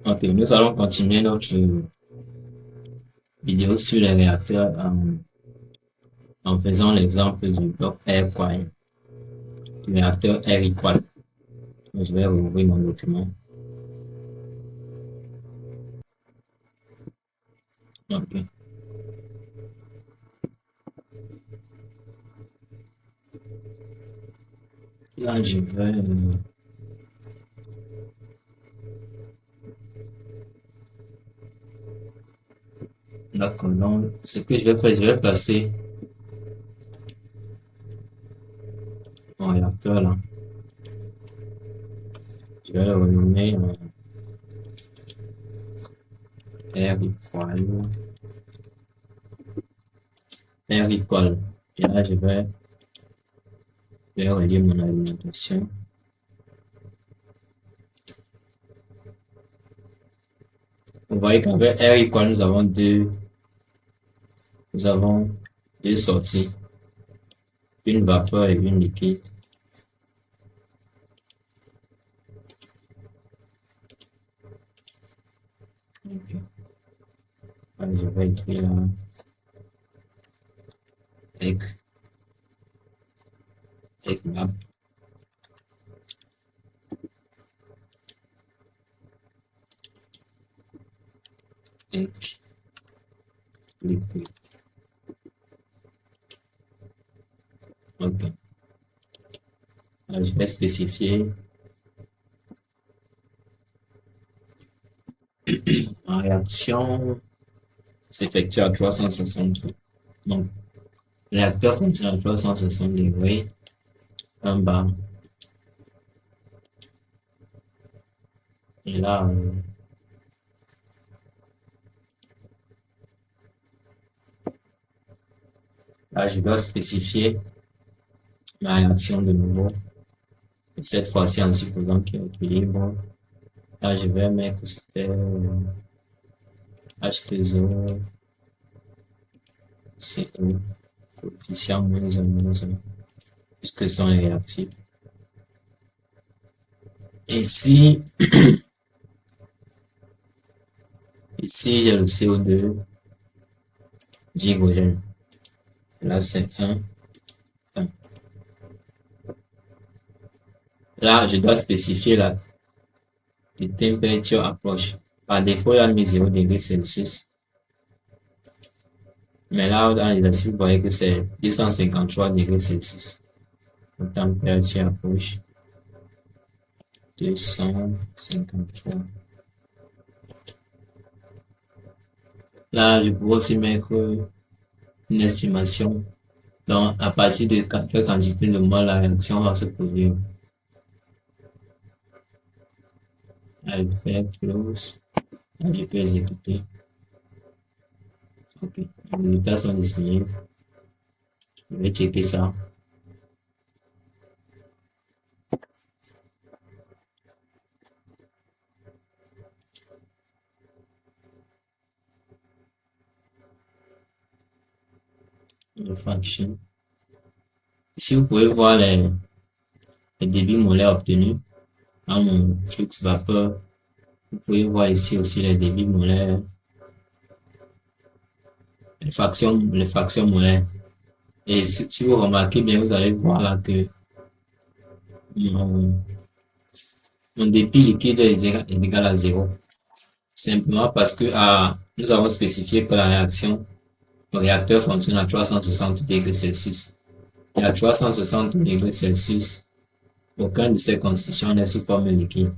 Ok, nous allons continuer notre vidéo sur les réacteurs en faisant l'exemple du bloc R coil, du réacteur R equal. Je vais rouvrir mon document. Ok. Là, je vais... D'accord, donc ce que je vais faire, je vais placer mon réacteur là. Je vais le renommer R equal. R equal. Et là, je vais relier mon alimentation. Vous voyez qu'avec R equal, nous avons deux sorties, une vapeur et une liquide. Okay. Allez, je vais écrire là. Egg map. Egg liquid. Ok. Alors, je vais spécifier en réaction s'effectue à 360 degrés. Donc, le réacteur fonctionne à 360 degrés. Un bar. Et là, là, je dois spécifier ma réaction de nouveau. Et cette fois-ci, en supposant qu'il y a équilibre. Là, je vais mettre que c'était H2O, CO, coefficient -1, puisque ce sont les réactifs. Ici, ici j'ai le CO2 d'hydrogène. Là, c'est 1. Là, je dois spécifier la température approche. Par défaut, il a mis 0 degrés Celsius. Mais là, dans les acides, vous voyez que c'est 253 degrés Celsius. La température approche 253. Là, je pourrais aussi mettre une estimation. Donc, à partir de quelle quantité de mol la réaction va se produire. Elle fait close. Là, je peux exécuter. Ok. Les résultats sont disponibles. Je vais checker ça. Le fraction. Ici, vous pouvez voir les débits molaires obtenus dans mon flux vapeur. Vous pouvez voir ici aussi les débits molaires, les fractions molaires. Et si vous remarquez bien, vous allez voir là que mon débit liquide est égal à 0. Simplement parce que nous avons spécifié que le réacteur fonctionne à 360 degrés Celsius. Et à 360 degrés Celsius, aucun de ces constituants n'est sous forme liquide,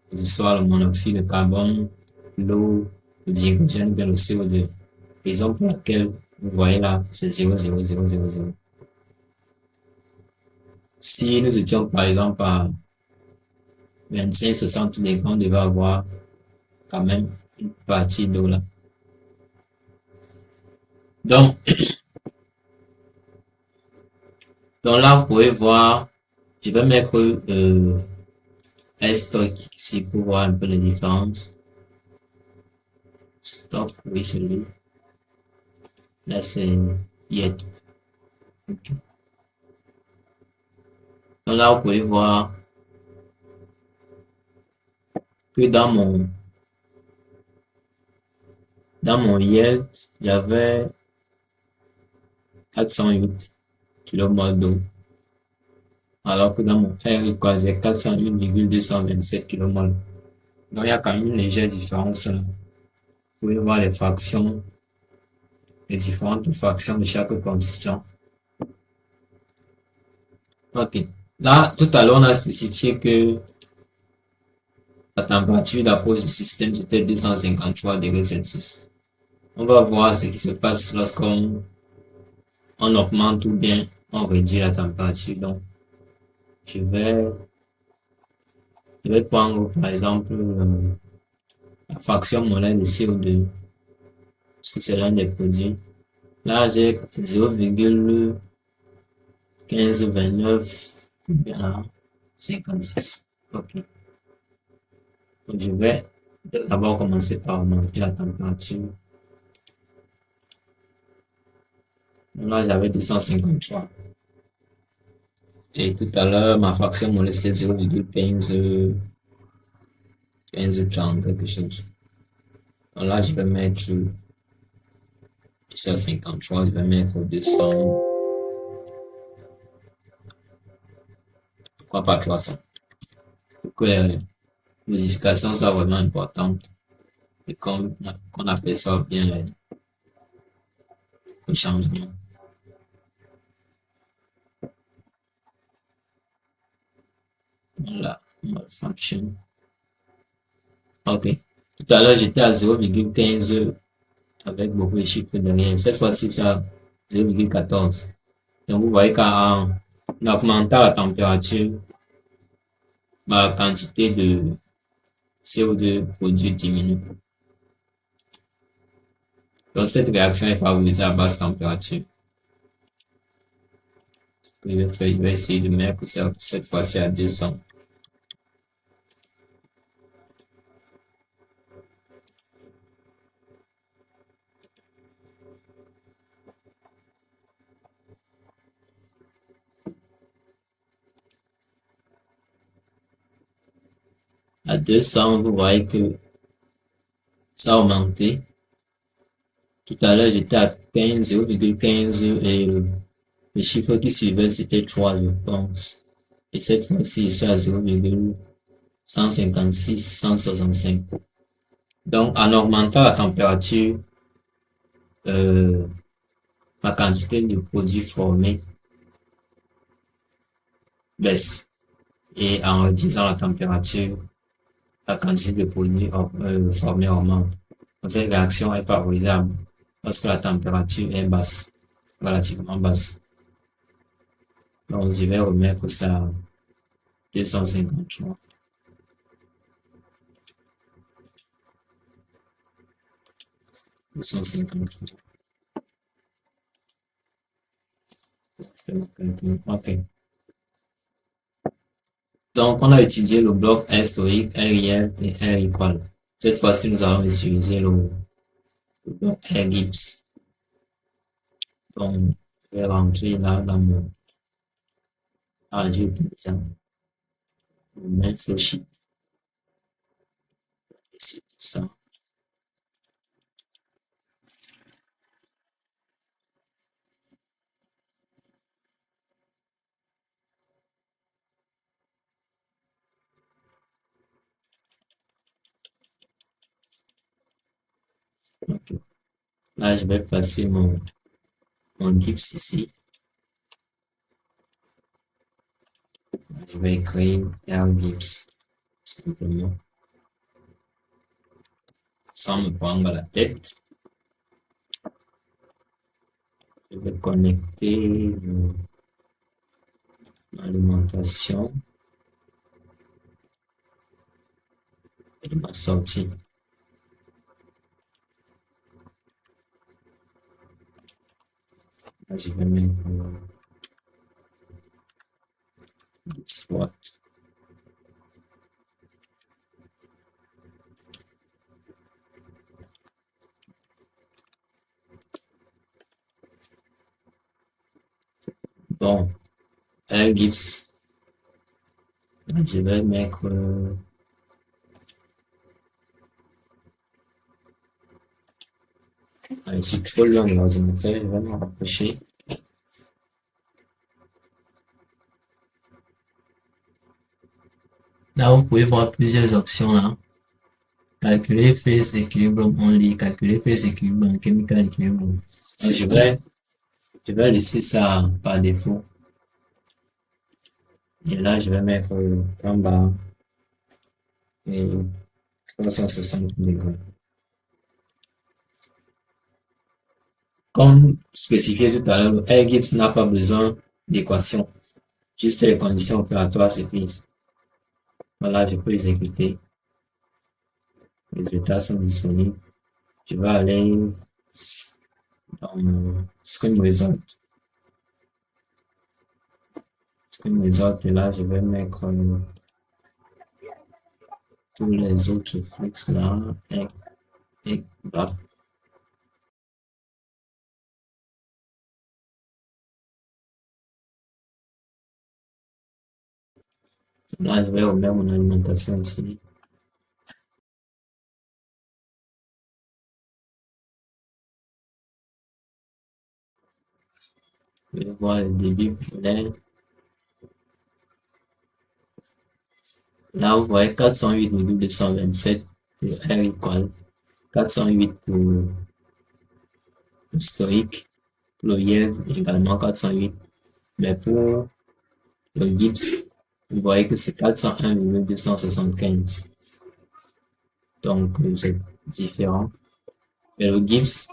que ce soit le monoxyde de carbone, l'eau, le dihydrogène ou bien le CO2. Raison pour laquelle vous voyez là, c'est 0,0000. Si nous étions par exemple à 25-60 degrés, on devait avoir quand même une partie d'eau là. Donc, là, vous pouvez voir, je vais mettre stock ici pour voir un peu les différences. Stock, oui, celui. Là, c'est yet. Okay. Donc là, vous pouvez voir que dans mon Dans mon yield, j'avais 408 kmol d'eau, alors que dans mon R, quoi, j'ai 401,227 kmol. Donc, il y a quand même une légère différence là. Vous pouvez voir les fractions, les différentes fractions de chaque constituant. Ok. Là, tout à l'heure, on a spécifié que la température d'approche du système, c'était 253 degrés Celsius. On va voir ce qui se passe lorsqu'on augmente ou bien on réduit la température. Donc, je vais, je vais prendre, par exemple, la fraction molaire de CO2, parce que c'est l'un des produits. Là, j'ai 0,1529 bien 56. OK. Donc, je vais d'abord commencer par augmenter la température. Là, j'avais 253. Et tout à l'heure, ma fraction molaire, c'était 0,15, 30, quelque chose. Donc là, je vais mettre 253, je vais mettre 200, pourquoi pas 300. Pour que les modifications soient vraiment importantes et qu'on aperçoive bien le changement. Voilà, function. OK. Tout à l'heure, j'étais à 0,15 avec beaucoup de chiffres derrière. Cette fois-ci, c'est à 0,14. Donc, vous voyez qu'en augmentant la température, ma quantité de CO2 produit diminue. Donc, cette réaction est favorisée à basse température. Ce que je vais faire, je vais essayer de mettre cette fois-ci à 200. À 200, vous voyez que ça a augmenté. Tout à l'heure, j'étais à 15, 0,15 et le chiffre qui suivait, c'était 3, je pense. Et cette fois-ci, je suis à 0,156, 165. Donc, en augmentant la température, euh, la quantité de produits formés baisse. Et en réduisant la température, la quantité de produits formés augmente. Donc, cette réaction est favorisable lorsque la température est basse, relativement basse. Donc, je vais remettre ça à 253. 253. OK. Donc, on a utilisé le bloc R historique, R réel et R équal. Cette fois-ci, nous allons utiliser le bloc R gips. Donc, je vais rentrer là dans mon ajout déjà. Mon flowsheet. Ici, tout ça. OK. Là, je vais passer mon gips ici. Je vais créer R gips. Simplement. Sans me prendre la tête. Je vais connecter l'alimentation et ma sortie. Là, je vais mettre export. Bon, un gips. Là, je vais mettre Je suis trop loin de l'ordinateur, je vais me rapprocher. Là, vous pouvez voir plusieurs options là. Calculer phase equilibrium only, calculer phase equilibrium, chemical equilibrium. Donc, je vais laisser ça par défaut. Et là, je vais mettre en bas et 360 degrés. Comme spécifié tout à l'heure, le Air-Gibbs n'a pas besoin d'équation. Juste les conditions opératoires suffisent. Voilà, je peux exécuter. Les résultats sont disponibles. Je vais aller dans Screen Result. Screen Result, et là, je vais mettre tous les autres flux là. Et voilà. Là, je vais remettre mon alimentation ici. Je vais voir le débit polaire. Là, vous voyez 408,227 pour R égale 408 pour historique, pour le YEV également 408. Mais pour le GIPS, vous voyez que c'est 401,275. Donc, c'est différent. Mais le GIPS,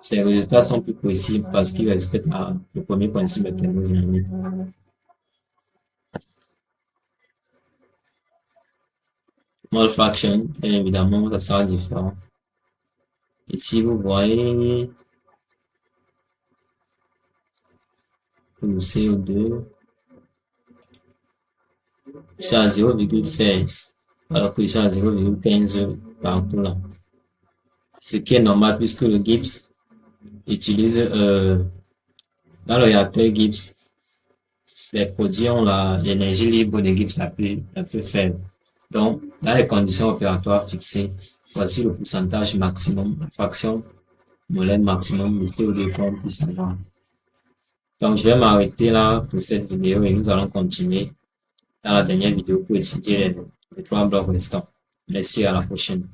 ses résultats sont plus précis parce qu'il respecte le premier principe de thermodynamique. Mole fraction, bien évidemment, ça sera différent. Ici, vous voyez pour le CO2, c'est à 0,16, alors que je suis à 0,15 partout là. Ce qui est normal puisque le GIPS utilise, dans le réacteur GIPS, les produits ont l'énergie libre de GIPS la plus faible. Donc, dans les conditions opératoires fixées, voici le pourcentage maximum, la fraction molaire maximum de CO2 qu'on puisse avoir. Donc, je vais m'arrêter là pour cette vidéo et nous allons continuer dans la dernière vidéo pour étudier les trois blocs restants. Merci, à la prochaine.